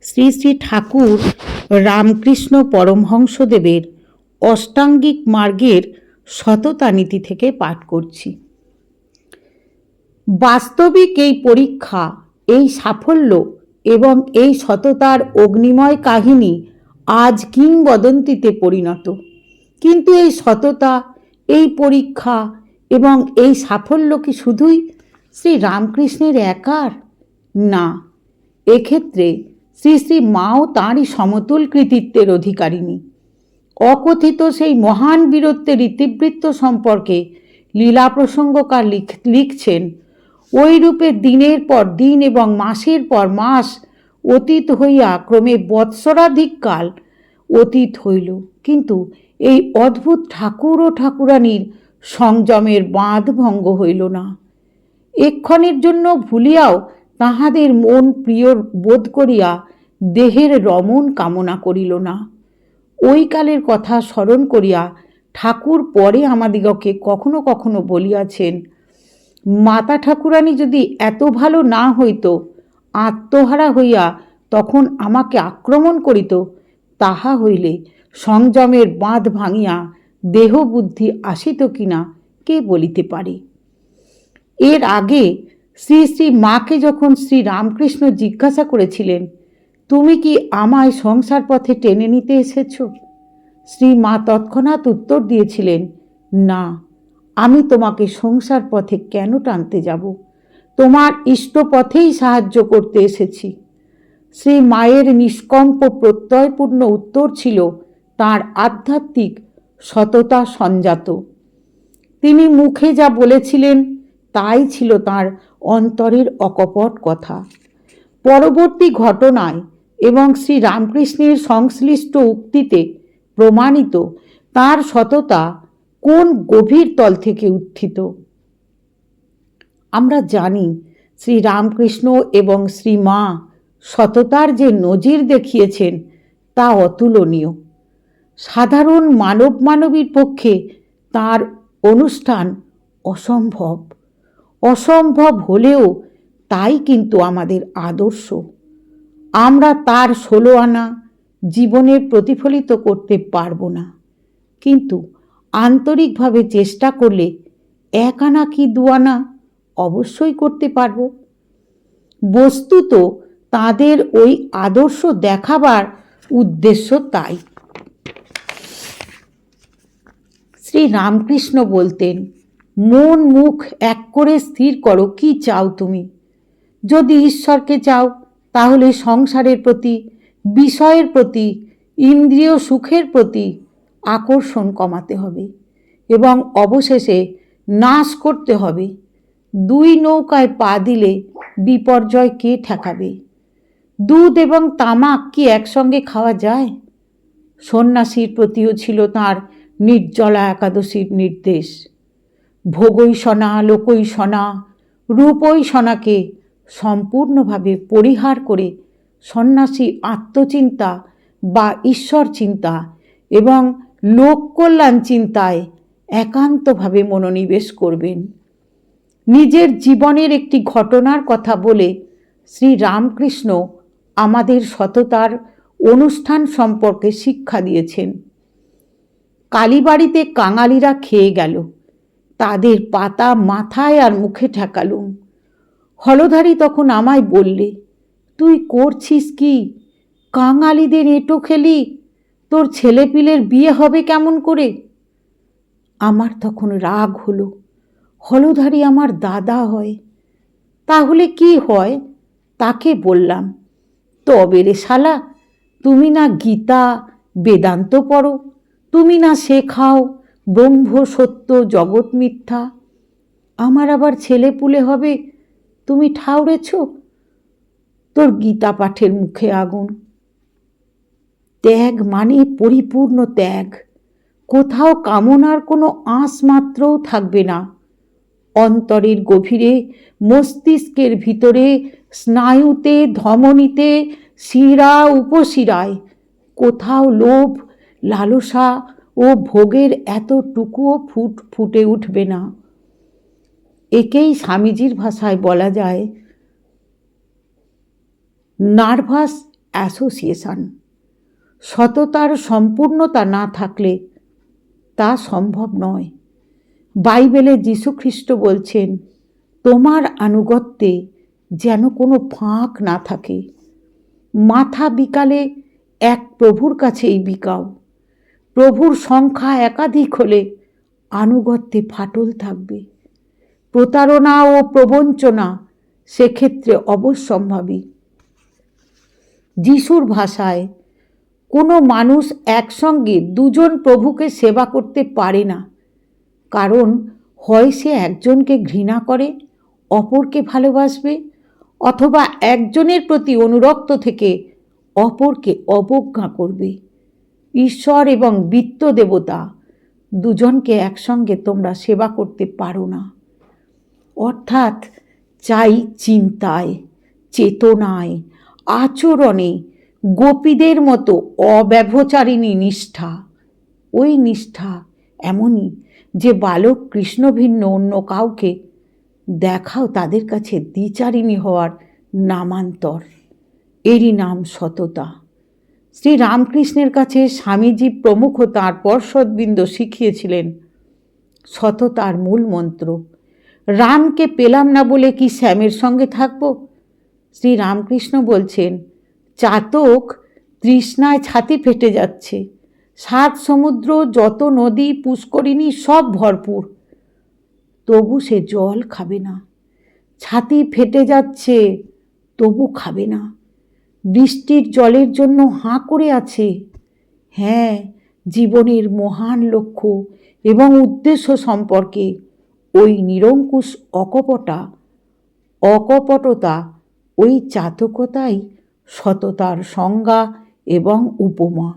শ্রী শ্রী ঠাকুর রামকৃষ্ণ পরমহংসদেবের অষ্টাঙ্গিক মার্গের সততা নীতি থেকে পাঠ করছি। বাস্তবিক এই পরীক্ষা, এই সাফল্য এবং এই সততার অগ্নিময় কাহিনী আজ কিংবদন্তিতে পরিণত। কিন্তু এই সততা, এই পরীক্ষা এবং এই সাফল্য কি শুধুই শ্রী রামকৃষ্ণের একার? না, এক্ষেত্রে শ্রী শ্রী মাও তাঁরই সমতুল কৃতিত্বের অধিকারিণী। অকথিত সেই মহান বীরত্বের ইতিবৃত্ত সম্পর্কে লীলা প্রসঙ্গকার লিখছেন, ওই রূপে দিনের পর দিন এবং মাসের পর মাস অতীত হইয়া ক্রমে বৎসরাধিক কাল অতীত হইল, কিন্তু এই অদ্ভুত ঠাকুর ও ঠাকুরানীর সংযমের বাঁধ ভঙ্গ হইল না। এক্ষণের জন্য ভুলিয়াও তাহাদের মন প্রিয় বোধ করিয়া দেহের রমণ কামনা করিল না। ওই কালের কথা স্মরণ করিয়া ঠাকুর পরে আমাদিগকে কখনো কখনো বলিয়াছেন, মাতা ঠাকুরানী যদি এত ভালো না হইত, আত্মহারা হইয়া তখন আমাকে আক্রমণ করিত, তাহা হইলে সংযমের বাঁধ ভাঙিয়া দেহ বুদ্ধি আসিত কিনা কে বলিতে পারে। এর আগে শ্রী শ্রী মাকে যখন শ্রী রামকৃষ্ণ জিজ্ঞাসা করেছিলেন, তুমি কি আমায় সংসার পথে টেনে নিতে এসেছ? শ্রী মা তৎক্ষণাৎ উত্তর দিয়েছিলেন, না, আমি তোমাকে সংসার পথে কেন টানতে যাব? তোমার ইষ্ট পথেই সাহায্য করতে এসেছি। শ্রী মায়ের নিষ্কম্প প্রত্যয়পূর্ণ উত্তর ছিল তাঁর আধ্যাত্মিক সততা সঞ্জাত। তিনি মুখে যা বলেছিলেন তাই ছিল তাঁর অন্তরের অকপট কথা। পরবর্তী ঘটনায় এবং শ্রী রামকৃষ্ণের সংশ্লিষ্ট উক্তিতে প্রমাণিত তাঁর সততা কোন গভীর তল থেকে উত্থিত। আমরা জানি শ্রী রামকৃষ্ণ এবং শ্রী মা সততার যে নজির দেখিয়েছেন তা অতুলনীয়। সাধারণ মানবীর পক্ষে তার অনুষ্ঠান অসম্ভব। অসম্ভব হলেও তাই কিন্তু আমাদের আদর্শ। আমরা তার 16 আনা জীবনে প্রতিফলিত করতে পারবো না, কিন্তু আন্তরিকভাবে চেষ্টা করলে 1 আনা কি 2 আনা অবশ্যই করতে পারব। বস্তুত তাদের ওই আদর্শ দেখাবার উদ্দেশ্য তাই। শ্রী রামকৃষ্ণ বলতেন, মন মুখ এক করে স্থির করো, কি চাও তুমি। যদি ঈশ্বরকে চাও তাহলে সংসারের প্রতি, বিষয়ের প্রতি, ইন্দ্রিয় সুখের প্রতি আকর্ষণ কমাতে হবে এবং অবশেষে নাশ করতে হবে। 2 নৌকায় পা দিলে বিপর্যয় কে ঠেকাবে? দুধ এবং তামাক কি একসঙ্গে খাওয়া যায়? সন্ন্যাসীর প্রতিও ছিল তাঁর নির্জলা একাদশীর নির্দেশ। ভোগৈষণা, লোকৈষণা, রূপৈষণাকে সম্পূর্ণভাবে পরিহার করে সন্ন্যাসী আত্মচিন্তা বা ঈশ্বর চিন্তা এবং লোককল্যাণ চিন্তায় একান্তভাবে মনোনিবেশ করবেন। নিজের জীবনের একটি ঘটনার কথা বলে শ্রী রামকৃষ্ণ আমাদের সততার অনুষ্ঠান সম্পর্কে শিক্ষা দিয়েছেন। কালীবাড়িতে কাঙালিরা খেয়ে গেল, তাদের পাতা মাথায় আর মুখে ঠেকালুম। হলধারী তখন আমায় বললে, তুই করছিস কি? কাঙালিদের এঁটো খেলি, তোর ছেলেপিলের বিয়ে হবে কেমন করে? আমার তখন রাগ হলো। হলধারী আমার দাদা হয়। তাহলে কি হয়? তাকে বললাম, তবে রে শালা, তুমি না গীতা বেদান্ত পড়ো, তুমি না শেখাও ব্রহ্ম সত্য জগৎ মিথ্যা, আমার আবার ছেলে পুলে হবে, তুমি ঠাউরেছ? তোর গীতা পাঠের মুখে আগুন। ত্যাগ মানে পরিপূর্ণ ত্যাগ। কোথাও কামনার কোনো আঁশ মাত্রও থাকবে না। অন্তরের গভীরে, মস্তিষ্কের ভিতরে, স্নায়ুতে, ধমনীতে, শিরা উপশিরায় কোথাও লোভ, লালসা ও ভোগের এতটুকুও ফুটে উঠবে না। একেই স্বামীজির ভাষায় বলা যায়, নার্ভাস অ্যাসোসিয়েশন। সততার সম্পূর্ণতা না থাকলে তা সম্ভব নয়। বাইবেলে যীশুখ্রিস্ট বলছেন, তোমার আনুগত্যে যেন কোনো ফাঁক না থাকে। মাথা বিকালে এক প্রভুর কাছেই বিকাও। প্রভুর সংখ্যা একাধিক হলে আনুগত্যে ফাটল থাকবে। প্রতারণা ও প্রবঞ্চনা সেক্ষেত্রে অবশ্যম্ভাবী। যিশুর ভাষায়, কোনো মানুষ একসঙ্গে দুজন প্রভুকে সেবা করতে পারে না, কারণ হয় সে একজনকে ঘৃণা করে, অপরকে ভালোবাসবে, অথবা একজনের প্রতি অনুরক্ত থেকে অপরকে অবজ্ঞা করবে। ঈশ্বর এবং বিত্ত দেবতা দুজনকে একসঙ্গে তোমরা সেবা করতে পারো না। অর্থাৎ চাই চিন্তায়, চেতনায়, আচরণে গোপীদের মতো অব্যভিচারিণী নিষ্ঠা। ওই নিষ্ঠা এমনই যে বালক কৃষ্ণ ভিন্ন অন্য কাউকে দেখাও তাদের কাছে দ্বিচারিণী হওয়ার নামান্তর। এরই নাম সততা। শ্রী রামকৃষ্ণের কাছে স্বামীজি প্রমুখ তাঁর পর্ষদবৃন্দ শিখিয়েছিলেন সততার মূল মন্ত্র। রামকে পেলাম না বলে কি শ্যামের সঙ্গে থাকব? শ্রী রামকৃষ্ণ বলছেন, চাতক তৃষ্ণায় ছাতি ফেটে যাচ্ছে, 7 সমুদ্র, যত নদী পুষ্করিণী সব ভরপুর, তবু সে জল খাবে না। ছাতি ফেটে যাচ্ছে, তবু খাবে না। বৃষ্টির জলের জন্য হাঁ করে আছে। হ্যাঁ, জীবনের মহান লক্ষ্য এবং উদ্দেশ্য সম্পর্কে ওই নিরঙ্কুশ অকপটতা, ওই চাতকতাই সততার সংজ্ঞা এবং উপমা।